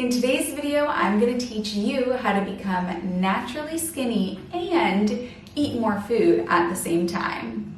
In today's video, I'm going to teach you how to become naturally skinny and eat more food at the same time.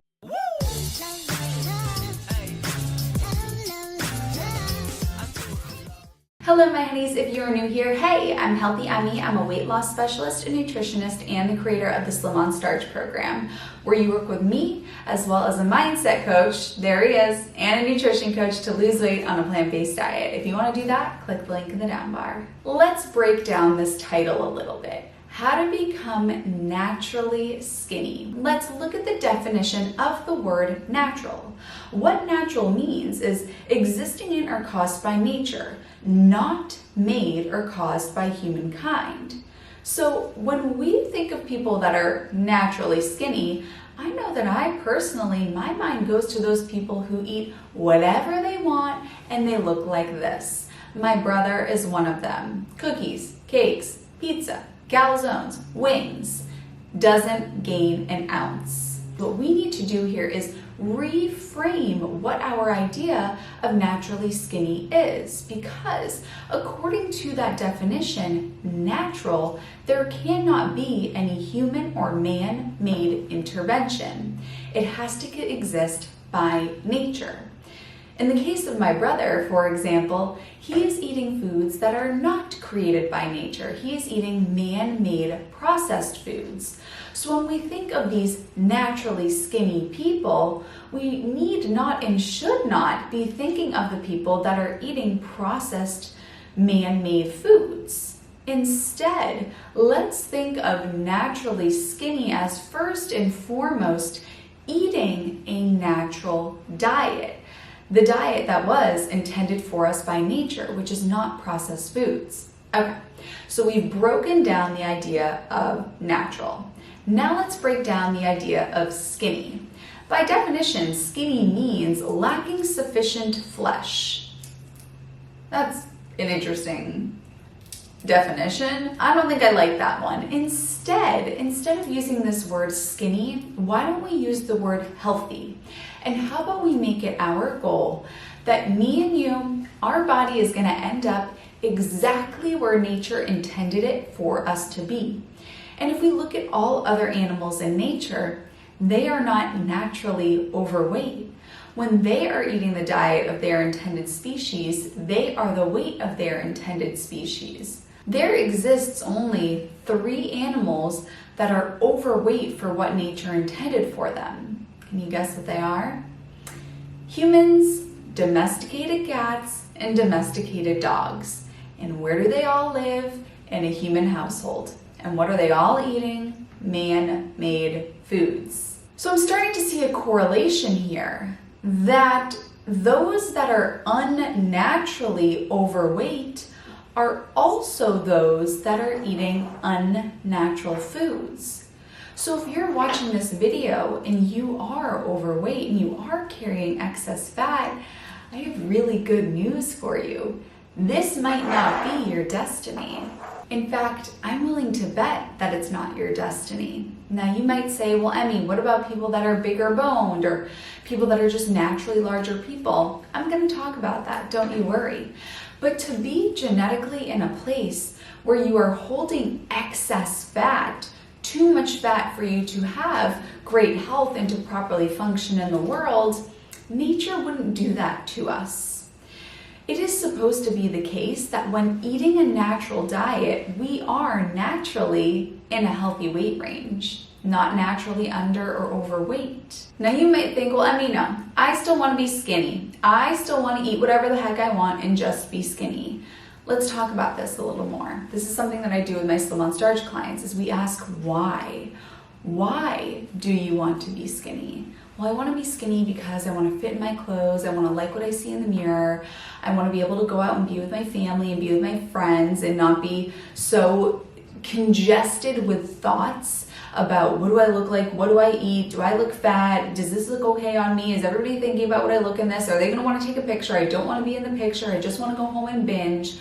Hello my honeys, if you're new here, hey, I'm Healthy Emmie. I'm a weight loss specialist, a nutritionist, and the creator of the Slim on Starch program, where you work with me as well as a mindset coach, there he is, and a nutrition coach to lose weight on a plant-based diet. If you want to do that, click the link in the down bar. Let's break down this title a little bit. How to become naturally skinny. Let's look at the definition of the word natural. What natural means is existing in or caused by nature, not made or caused by humankind. So when we think of people that are naturally skinny, I know that my mind goes to those people who eat whatever they want and they look like this. My brother is one of them. Cookies, cakes, pizza, calzones, wings, doesn't gain an ounce. What we need to do here is reframe what our idea of naturally skinny is, because according to that definition, natural, there cannot be any human or man-made intervention. It has to exist by nature. In the case of my brother, for example, he is eating foods that are not created by nature. He is eating man-made processed foods. So when we think of these naturally skinny people, we need not and should not be thinking of the people that are eating processed man-made foods. Instead, let's think of naturally skinny as first and foremost eating a natural diet. The diet that was intended for us by nature, which is not processed foods. Okay, so we've broken down the idea of natural. Now let's break down the idea of skinny. By definition, skinny means lacking sufficient flesh. That's an interesting definition. I don't think I like that one. Instead of using this word skinny, why don't we use the word healthy? And how about we make it our goal that me and you, our body is going to end up exactly where nature intended it for us to be. And if we look at all other animals in nature, they are not naturally overweight. When they are eating the diet of their intended species, they are the weight of their intended species. There exists only 3 animals that are overweight for what nature intended for them. Can you guess what they are? Humans, domesticated cats, and domesticated dogs. And where do they all live? In a human household. And what are they all eating? Man-made foods. So I'm starting to see a correlation here that those that are unnaturally overweight are also those that are eating unnatural foods. So if you're watching this video and you are overweight and you are carrying excess fat, I have really good news for you. This might not be your destiny. In fact, I'm willing to bet that it's not your destiny. Now you might say, well, Emmie, what about people that are bigger boned or people that are just naturally larger people? I'm going to talk about that, don't you worry. But to be genetically in a place where you are holding excess fat, too much fat for you to have great health and to properly function in the world, nature wouldn't do that to us. It is supposed to be the case that when eating a natural diet, we are naturally in a healthy weight range, not naturally under or overweight. Now you might think, well, Emmie, no, I still want to be skinny. I still want to eat whatever the heck I want and just be skinny. Let's talk about this a little more. This is something that I do with my Slim on Starch clients, is we ask why. Why do you want to be skinny? Well, I want to be skinny because I want to fit in my clothes. I want to like what I see in the mirror. I want to be able to go out and be with my family and be with my friends and not be so congested with thoughts about what do I look like? What do I eat? Do I look fat? Does this look okay on me? Is everybody thinking about what I look in this? Are they going to want to take a picture? I don't want to be in the picture. I just want to go home and binge.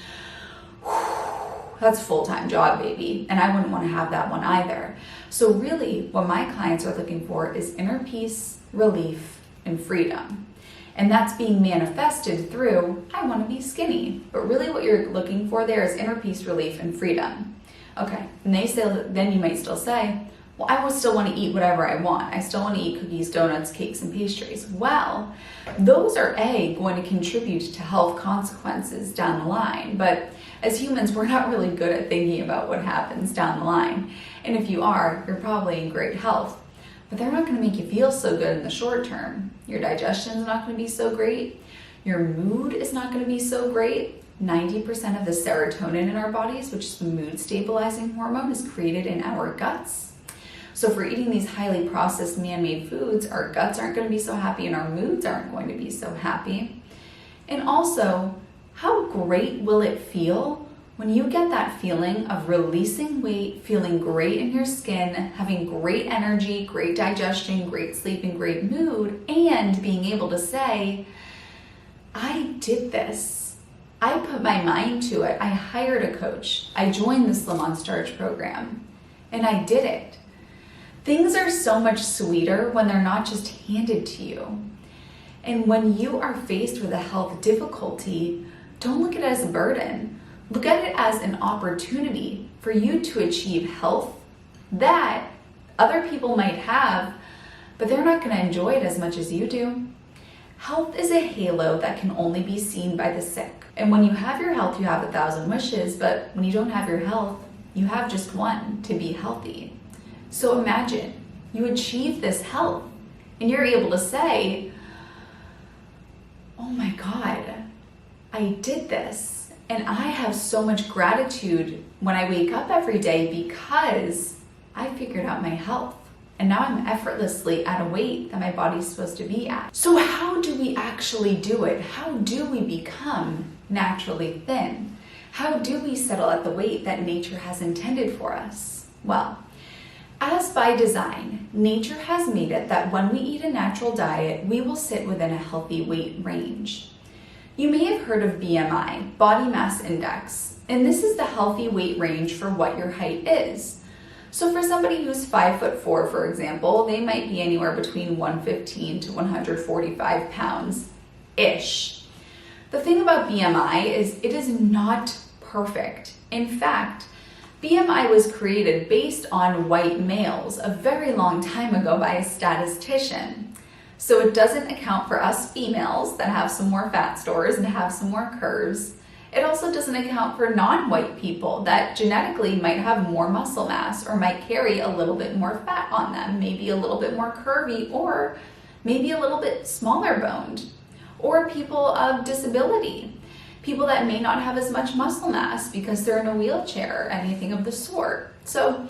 That's a full-time job, baby. And I wouldn't want to have that one either. So really, what my clients are looking for is inner peace, relief, and freedom. And that's being manifested through, I want to be skinny. But really what you're looking for there is inner peace, relief, and freedom. Okay, and then you might still say, well, I will still want to eat whatever I want. I still want to eat cookies, donuts, cakes, and pastries. Well, those are going to contribute to health consequences down the line. But as humans, we're not really good at thinking about what happens down the line. And if you are, you're probably in great health. But they're not going to make you feel so good in the short term. Your digestion is not going to be so great. Your mood is not going to be so great. 90% of the serotonin in our bodies, which is the mood stabilizing hormone, is created in our guts. So if we're eating these highly processed man-made foods, our guts aren't going to be so happy and our moods aren't going to be so happy. And also, how great will it feel when you get that feeling of releasing weight, feeling great in your skin, having great energy, great digestion, great sleep, and great mood, and being able to say, I did this. I put my mind to it. I hired a coach. I joined the Slim on Starch program, and I did it. Things are so much sweeter when they're not just handed to you. And when you are faced with a health difficulty, don't look at it as a burden. Look at it as an opportunity for you to achieve health that other people might have, but they're not going to enjoy it as much as you do. Health is a halo that can only be seen by the sick. And when you have your health, you have 1,000 wishes, but when you don't have your health, you have just one: to be healthy. So imagine you achieve this health and you're able to say, oh my God, I did this. And I have so much gratitude when I wake up every day because I figured out my health. And now I'm effortlessly at a weight that my body's supposed to be at. So how do we actually do it? How do we become naturally thin? How do we settle at the weight that nature has intended for us? Well, as by design, nature has made it that when we eat a natural diet, we will sit within a healthy weight range. You may have heard of BMI, body mass index, and this is the healthy weight range for what your height is. So for somebody who's 5'4", for example, they might be anywhere between 115 to 145 pounds-ish. The thing about BMI is it is not perfect. In fact, BMI was created based on white males a very long time ago by a statistician. So it doesn't account for us females that have some more fat stores and have some more curves. It also doesn't account for non-white people that genetically might have more muscle mass or might carry a little bit more fat on them, maybe a little bit more curvy or maybe a little bit smaller boned, or people of disability. People that may not have as much muscle mass because they're in a wheelchair or anything of the sort. So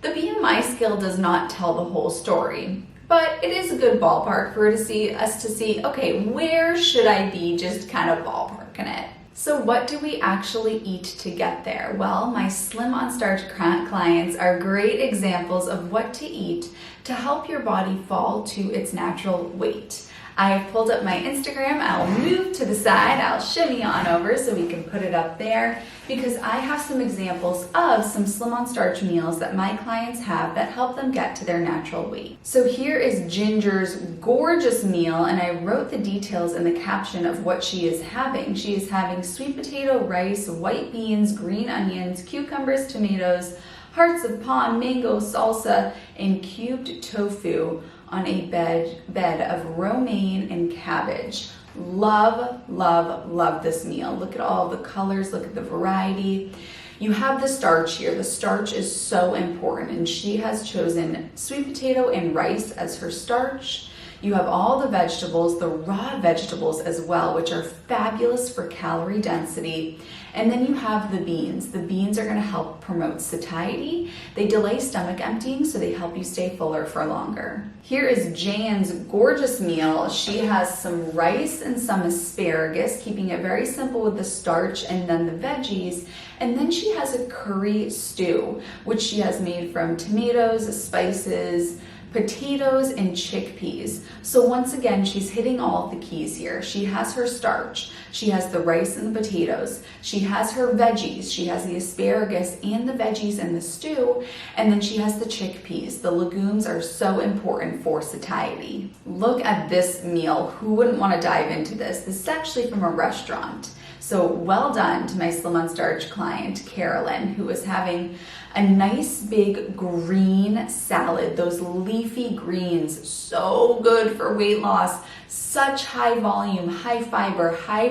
the BMI scale does not tell the whole story, but it is a good ballpark for us to see, okay, where should I be, just kind of ballparking it. So what do we actually eat to get there? Well, my Slim on Starch clients are great examples of what to eat to help your body fall to its natural weight. I have pulled up my Instagram. I'll move to the side. I'll shimmy on over so we can put it up there because I have some examples of some Slim on Starch meals that my clients have that help them get to their natural weight. So here is Ginger's gorgeous meal, and I wrote the details in the caption of what she is having. She is having sweet potato, rice, white beans, green onions, cucumbers, tomatoes, hearts of palm, mango, salsa, and cubed tofu on a bed of romaine and cabbage. Love, love, love this meal. Look at all the colors, look at the variety. You have the starch here. The starch is so important, and she has chosen sweet potato and rice as her starch. You have all the vegetables, the raw vegetables as well, which are fabulous for calorie density. And then you have the beans. The beans are going to help promote satiety. They delay stomach emptying, so they help you stay fuller for longer. Here is Jan's gorgeous meal. She has some rice and some asparagus, keeping it very simple with the starch and then the veggies. And then she has a curry stew, which she has made from tomatoes, spices, potatoes and chickpeas. So once again, she's hitting all of the keys here. She has her starch, she has the rice and the potatoes, she has her veggies, she has the asparagus and the veggies in the stew, and then she has the chickpeas. The legumes are so important for satiety. Look at this meal. Who wouldn't want to dive into this? This is actually from a restaurant. So well done to my Slim on Starch client, Carolyn, who was having a nice big green salad. Those leafy greens, so good for weight loss. Such high volume, high fiber, high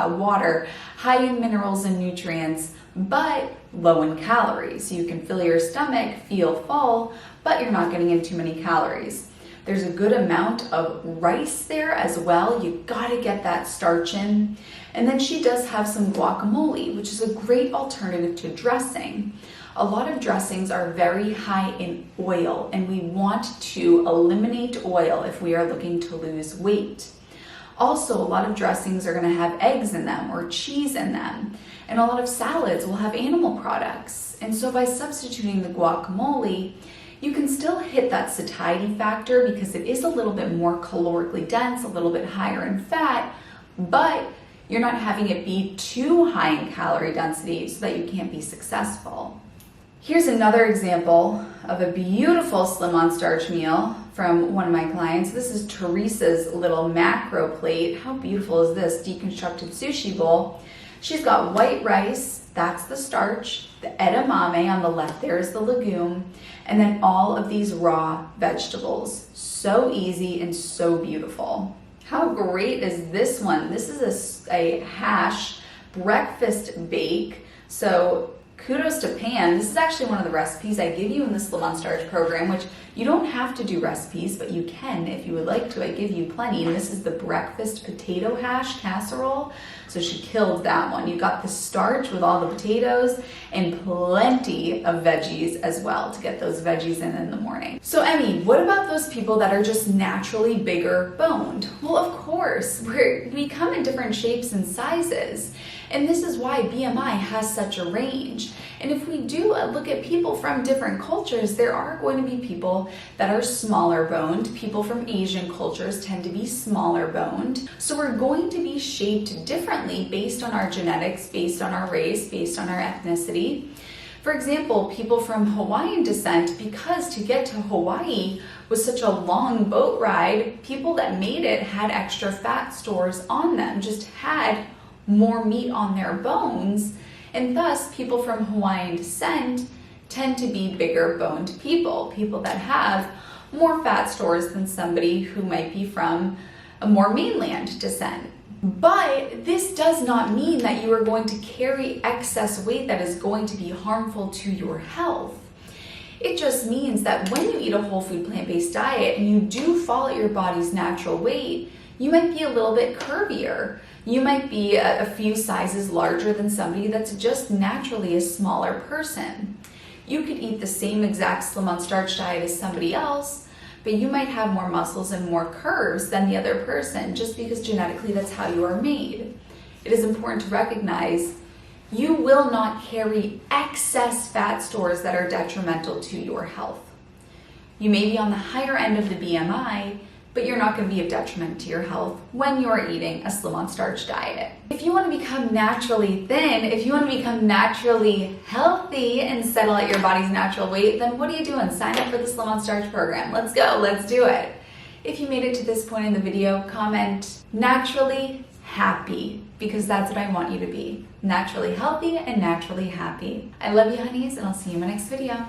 water, high in minerals and nutrients, but low in calories. You can fill your stomach, feel full, but you're not getting in too many calories. There's a good amount of rice there as well. You gotta get that starch in. And then she does have some guacamole, which is a great alternative to dressing. A lot of dressings are very high in oil, and we want to eliminate oil if we are looking to lose weight. Also, a lot of dressings are going to have eggs in them or cheese in them, and a lot of salads will have animal products. And so by substituting the guacamole, you can still hit that satiety factor because it is a little bit more calorically dense, a little bit higher in fat, but you're not having it be too high in calorie density so that you can't be successful. Here's another example of a beautiful Slim on Starch meal from one of my clients. This is Teresa's little macro plate. How beautiful is this deconstructed sushi bowl? She's got white rice, that's the starch, the edamame on the left there is the legume, and then all of these raw vegetables. So easy and so beautiful. How great is this one? This is a hash breakfast bake. So kudos to Pan. This is actually one of the recipes I give you in the Slim on Starch program, which you don't have to do recipes, but you can if you would like to. I give you plenty. And this is the breakfast potato hash casserole. So she killed that one. You got the starch with all the potatoes and plenty of veggies as well to get those veggies in the morning. So Emmie, what about those people that are just naturally bigger boned? Well, of course, we come in different shapes and sizes. And this is why BMI has such a range. And if we do look at people from different cultures, there are going to be people that are smaller boned. People from Asian cultures tend to be smaller boned. So we're going to be shaped differently based on our genetics, based on our race, based on our ethnicity. For example, people from Hawaiian descent, because to get to Hawaii was such a long boat ride, people that made it had extra fat stores on them, just had more meat on their bones, and thus people from Hawaiian descent tend to be bigger boned people that have more fat stores than somebody who might be from a more mainland descent. But this does not mean that you are going to carry excess weight that is going to be harmful to your health. It just means that when you eat a whole food plant-based diet and you do fall at your body's natural weight, you might be a little bit curvier. You might be a few sizes larger than somebody that's just naturally a smaller person. You could eat the same exact Slim on Starch diet as somebody else, but you might have more muscles and more curves than the other person just because genetically that's how you are made. It is important to recognize you will not carry excess fat stores that are detrimental to your health. You may be on the higher end of the BMI, but you're not going to be of detriment to your health when you're eating a Slim on Starch diet. If you want to become naturally thin, if you want to become naturally healthy and settle at your body's natural weight, then what are you doing? Sign up for the Slim on Starch program. Let's go, let's do it. If you made it to this point in the video, comment naturally happy, because that's what I want you to be. Naturally healthy and naturally happy. I love you, honeys, and I'll see you in my next video.